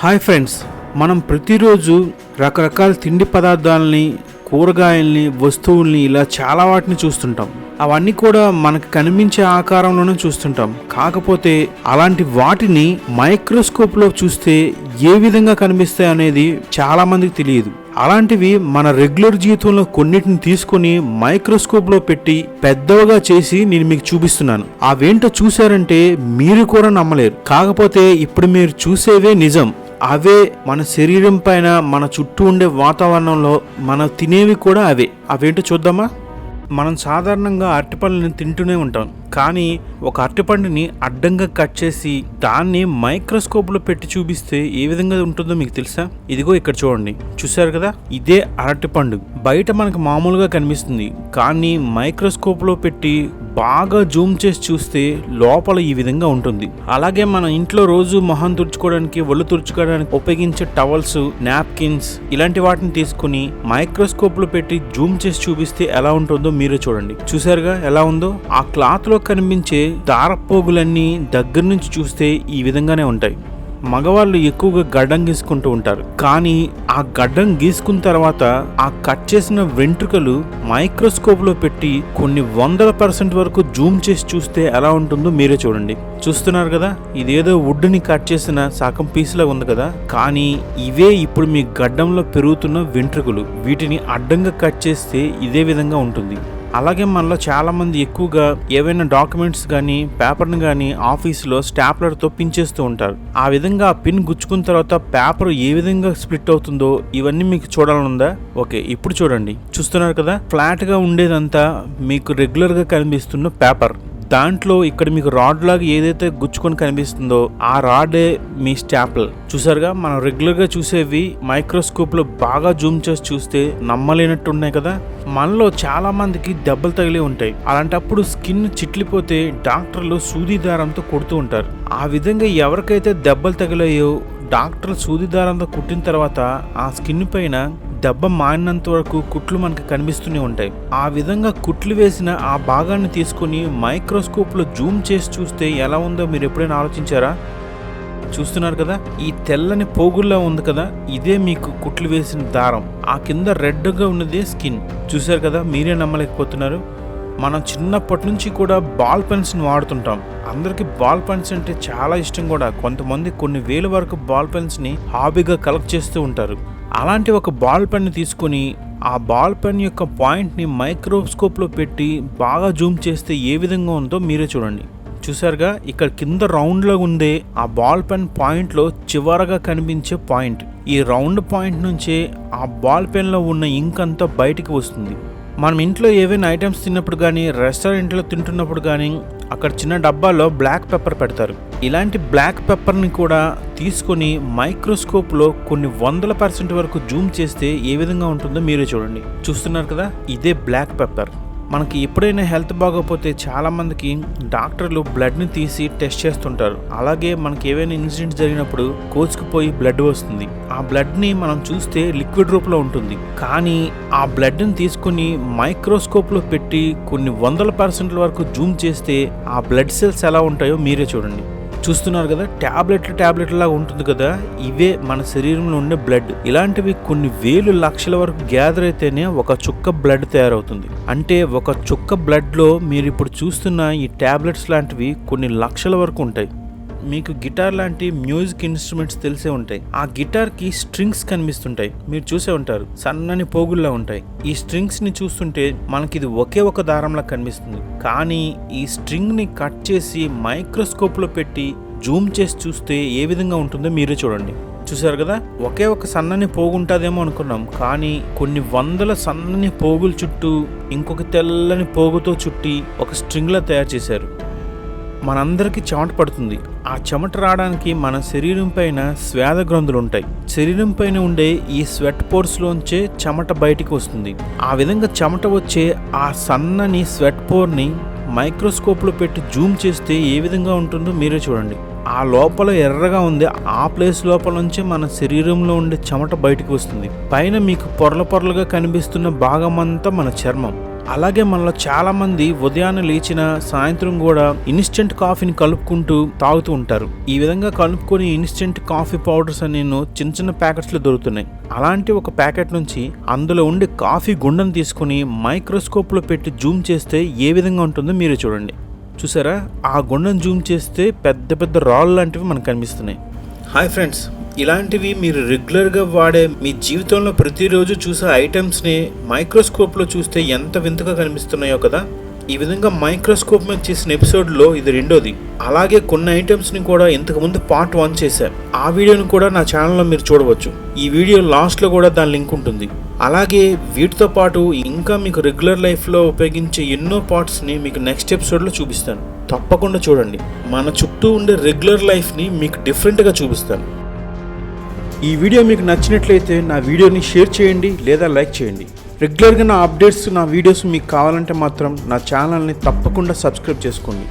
Hi friends, మనం ప్రతిరోజు రకరకాల తిండి పదార్థాలని, కూరగాయల్ని, వస్తువుల్ని ఇలా చాలా వాటిని చూస్తుంటాం. అవన్నీ కూడా మనకు కనిపించే ఆకారంలోనే చూస్తుంటాం. కాకపోతే అలాంటి వాటిని మైక్రోస్కోప్లో చూస్తే ఏ విధంగా కనిపిస్తాయి అనేది చాలా మందికి తెలియదు. అలాంటివి మన రెగ్యులర్ జీవితంలో కొన్నిటిని తీసుకొని మైక్రోస్కోప్లో పెట్టి పెద్దవిగా చేసి నేను మీకు చూపిస్తున్నాను. అవేంటో చూసారంటే మీరు కూడా నమ్మలేరు. కాకపోతే ఇప్పుడు మీరు చూసేవే నిజం. అవే మన శరీరం పైన, మన చుట్టూ ఉండే వాతావరణంలో మనం తినేవి కూడా అవేంటో చూద్దామా? మనం సాధారణంగా అరటిపళ్ళని తింటూనే ఉంటాం. కానీ ఒక అరటిపండుని అడ్డంగా కట్ చేసి దాన్ని మైక్రోస్కోప్లో పెట్టి చూపిస్తే ఏ విధంగా ఉంటుందో మీకు తెలుసా? ఇదిగో ఇక్కడ చూడండి, చూసారు కదా, ఇదే అరటిపండు. బయట మనకు మామూలుగా కనిపిస్తుంది, కానీ మైక్రోస్కోప్లో పెట్టి బాగా జూమ్ చేసి చూస్తే లోపల ఈ విధంగా ఉంటుంది. అలాగే మన ఇంట్లో రోజు మొహం తుడుచుకోవడానికి, ఒళ్ళు తుడుచుకోవడానికి ఉపయోగించే టవల్స్, నాప్కిన్స్ ఇలాంటి వాటిని తీసుకుని మైక్రోస్కోప్లో పెట్టి జూమ్ చేసి చూపిస్తే ఎలా ఉంటుందో మీరే చూడండి. చూసారుగా ఎలా ఉందో? ఆ క్లాత్ లో కనిపించే దారపోగులన్నీ దగ్గర నుంచి చూస్తే ఈ విధంగానే ఉంటాయి. మగవాళ్ళు ఎక్కువగా గడ్డం గీసుకుంటూ ఉంటారు, కానీ ఆ గడ్డం గీసుకున్న తర్వాత ఆ కట్ చేసిన వెంట్రుకలు మైక్రోస్కోప్ లో పెట్టి కొన్ని 100% వరకు జూమ్ చేసి చూస్తే ఎలా ఉంటుందో మీరే చూడండి. చూస్తున్నారు కదా, ఇదేదో వుడ్ని కట్ చేసిన సగం పీసులా ఉంది కదా, కానీ ఇవే ఇప్పుడు మీ గడ్డంలో పెరుగుతున్న వెంట్రుకలు. వీటిని అడ్డంగా కట్ చేస్తే ఇదే విధంగా ఉంటుంది. అలాగే మనలో చాలా మంది ఎక్కువగా ఏవైనా డాక్యుమెంట్స్ కానీ, పేపర్ని కానీ ఆఫీసులో స్టాప్లర్తో పిన్ చేస్తూ ఉంటారు. ఆ విధంగా ఆ పిన్ గుచ్చుకున్న తర్వాత పేపర్ ఏ విధంగా స్ప్లిట్ అవుతుందో ఇవన్నీ మీకు చూడాలనుందా? ఓకే, ఇప్పుడు చూడండి. చూస్తున్నారు కదా, ఫ్లాట్ గా ఉండేదంతా మీకు రెగ్యులర్ గా కనిపిస్తున్న పేపర్. దాంట్లో ఇక్కడ మీకు రాడ్ లాగా ఏదైతే గుచ్చుకొని కనిపిస్తుందో ఆ రాడే మీ స్టాప్లర్. చూసారుగా, మనం రెగ్యులర్ గా చూసేవి మైక్రోస్కోప్ లో బాగా జూమ్ చేసి చూస్తే నమ్మలేనట్టు ఉన్నాయి కదా. మనలో చాలా మందికి దెబ్బలు తగిలి ఉంటాయి. అలాంటప్పుడు స్కిన్ చిట్లిపోతే డాక్టర్లు సూది దారంతో కొడుతూ ఉంటారు. ఆ విధంగా ఎవరికైతే దెబ్బలు తగిలాయో డాక్టర్లు సూది దారంతో కుట్టిన తర్వాత ఆ స్కిన్ పైన దెబ్బ మారినంత వరకు కుట్లు మనకు కనిపిస్తూనే ఉంటాయి. ఆ విధంగా కుట్లు వేసిన ఆ భాగాన్ని తీసుకుని మైక్రోస్కోప్లో జూమ్ చేసి చూస్తే ఎలా ఉందో మీరు ఎప్పుడైనా ఆలోచించారా? చూస్తున్నారు కదా, ఈ తెల్లని పోగుల్లా ఉంది కదా, ఇదే మీకు కుట్లు వేసిన దారం. ఆ కింద రెడ్గా ఉన్నదే స్కిన్. చూసారు కదా, మీరే నమ్మలేకపోతున్నారు. మనం చిన్నప్పటి నుంచి కూడా బాల్ పెన్స్ని వాడుతుంటాం. అందరికీ బాల్ పెన్స్ అంటే చాలా ఇష్టం కూడా. కొంతమంది కొన్ని వేల వరకు బాల్ పెన్స్ని హాబీగా కలెక్ట్ చేస్తూ ఉంటారు. అలాంటి ఒక బాల్ పెన్ తీసుకొని ఆ బాల్ పెన్ యొక్క పాయింట్ని మైక్రోస్కోప్లో పెట్టి బాగా జూమ్ చేస్తే ఏ విధంగా ఉందో మీరే చూడండి. చూసారుగా, ఇక్కడ కింద రౌండ్లో ఉండే ఆ బాల్ పెన్ పాయింట్లో చివరగా కనిపించే పాయింట్. ఈ రౌండ్ పాయింట్ నుంచే ఆ బాల్ పెన్లో ఉన్న ఇంక్ అంతా బయటికి వస్తుంది. మనం ఇంట్లో ఏవైనా ఐటమ్స్ తిన్నప్పుడు కానీ, రెస్టారెంట్లో తింటున్నప్పుడు కానీ అక్కడ చిన్న డబ్బాలో బ్లాక్ పెప్పర్ పెడతారు. ఇలాంటి బ్లాక్ పెప్పర్ని కూడా తీసుకొని మైక్రోస్కోప్లో కొన్ని 100% వరకు జూమ్ చేస్తే ఏ విధంగా ఉంటుందో మీరే చూడండి. చూస్తున్నారు కదా, ఇదే బ్లాక్ పెప్పర్. మనకి ఎప్పుడైనా హెల్త్ బాగోకపోతే చాలా మందికి డాక్టర్లు బ్లడ్ని తీసి టెస్ట్ చేస్తుంటారు. అలాగే మనకి ఏవైనా ఇన్సిడెంట్స్ జరిగినప్పుడు కోసుకుపోయి బ్లడ్ వస్తుంది. ఆ బ్లడ్ని మనం చూస్తే లిక్విడ్ రూపంలో ఉంటుంది, కానీ ఆ బ్లడ్ని తీసుకుని మైక్రోస్కోప్లో పెట్టి కొన్ని 100% వరకు జూమ్ చేస్తే ఆ బ్లడ్ సెల్స్ ఎలా ఉంటాయో మీరే చూడండి. చూస్తున్నారు కదా, టాబ్లెట్ లాగా ఉంటుంది కదా, ఇవే మన శరీరంలో ఉండే బ్లడ్. ఇలాంటివి కొన్ని వేలు లక్షల వరకు గ్యాదర్ అయితేనే ఒక చుక్క బ్లడ్ తయారవుతుంది. అంటే ఒక చుక్క బ్లడ్లో మీరు ఇప్పుడు చూస్తున్న ఈ టాబ్లెట్స్ లాంటివి కొన్ని లక్షల వరకు ఉంటాయి. మీకు గిటార్ లాంటి మ్యూజిక్ ఇన్స్ట్రుమెంట్స్ తెలిసే ఉంటాయి. ఆ గిటార్కి స్ట్రింగ్స్ కనిపిస్తుంటాయి, మీరు చూసే ఉంటారు, సన్నని పోగుల్లా ఉంటాయి. ఈ స్ట్రింగ్స్ని చూస్తుంటే మనకి ఇది ఒకే ఒక దారంలా కనిపిస్తుంది, కానీ ఈ స్ట్రింగ్ని కట్ చేసి మైక్రోస్కోప్లో పెట్టి జూమ్ చేసి చూస్తే ఏ విధంగా ఉంటుందో మీరే చూడండి. చూసారు కదా, ఒకే ఒక సన్నని పోగు ఉంటుందేమో అనుకున్నాం, కానీ కొన్ని 100 సన్నని పోగుల చుట్టూ ఇంకొక తెల్లని పోగుతో చుట్టి ఒక స్ట్రింగ్లా తయారు చేశారు. మనందరికీ చెమట పడుతుంది. ఆ చెమట రావడానికి మన శరీరం పైన శ్వేత గ్రంథులు ఉంటాయి. శరీరం పైన ఉండే ఈ స్వెట్ పోర్స్లోంచే చెమట బయటికి వస్తుంది. ఆ విధంగా చెమట వచ్చే ఆ సన్నని స్వెట్ పోర్ని మైక్రోస్కోప్లో పెట్టి జూమ్ చేస్తే ఏ విధంగా ఉంటుందో మీరే చూడండి. ఆ లోపల ఎర్రగా ఉంది, ఆ ప్లేస్ లోపల నుంచే మన శరీరంలో ఉండే చెమట బయటికి వస్తుంది. పైన మీకు పొరలుగా కనిపిస్తున్న భాగం అంతా మన చర్మం. అలాగే మనలో చాలా మంది ఉదయాన్నే లేచిన సాయంత్రం కూడా ఇన్స్టెంట్ కాఫీని కలుపుకుంటూ తాగుతూ ఉంటారు. ఈ విధంగా కలుపుకొని ఇన్స్టెంట్ కాఫీ పౌడర్స్ అని చిన్న చిన్న ప్యాకెట్స్ లో దొరుకుతున్నాయి. అలాంటి ఒక ప్యాకెట్ నుంచి అందులో ఉండే కాఫీ గుండను తీసుకుని మైక్రోస్కోప్ లో పెట్టి జూమ్ చేస్తే ఏ విధంగా ఉంటుందో మీరే చూడండి. చూసారా, ఆ గుండను జూమ్ చేస్తే పెద్ద పెద్ద రాళ్ళు లాంటివి మనకు కనిపిస్తున్నాయి. హాయ్ ఫ్రెండ్స్, ఇలాంటివి మీరు రెగ్యులర్గా వాడే మీ జీవితంలో ప్రతిరోజు చూసే ఐటమ్స్ని మైక్రోస్కోప్లో చూస్తే ఎంత వింతగా కనిపిస్తున్నాయో కదా. ఈ విధంగా మైక్రోస్కోప్ మీద చేసిన ఎపిసోడ్లో ఇది రెండోది. అలాగే కొన్ని ఐటమ్స్ని కూడా ఇంతకుముందు పార్ట్ 1 చేశాను. ఆ వీడియోని కూడా నా ఛానల్లో మీరు చూడవచ్చు. ఈ వీడియో లాస్ట్లో కూడా దాని లింక్ ఉంటుంది. అలాగే వీటితో పాటు ఇంకా మీకు రెగ్యులర్ లైఫ్లో ఉపయోగించే ఎన్నో పార్ట్స్ని మీకు నెక్స్ట్ ఎపిసోడ్లో చూపిస్తాను. తప్పకుండా చూడండి. మన చుట్టూ ఉండే రెగ్యులర్ లైఫ్ని మీకు డిఫరెంట్గా చూపిస్తాను. ఈ వీడియో మీకు నచ్చినట్లయితే నా వీడియోని షేర్ చేయండి లేదా లైక్ చేయండి. రెగ్యులర్గా నా అప్డేట్స్, నా వీడియోస్ మీకు కావాలంటే మాత్రం నా ఛానల్ని తప్పకుండా సబ్స్క్రైబ్ చేసుకోండి.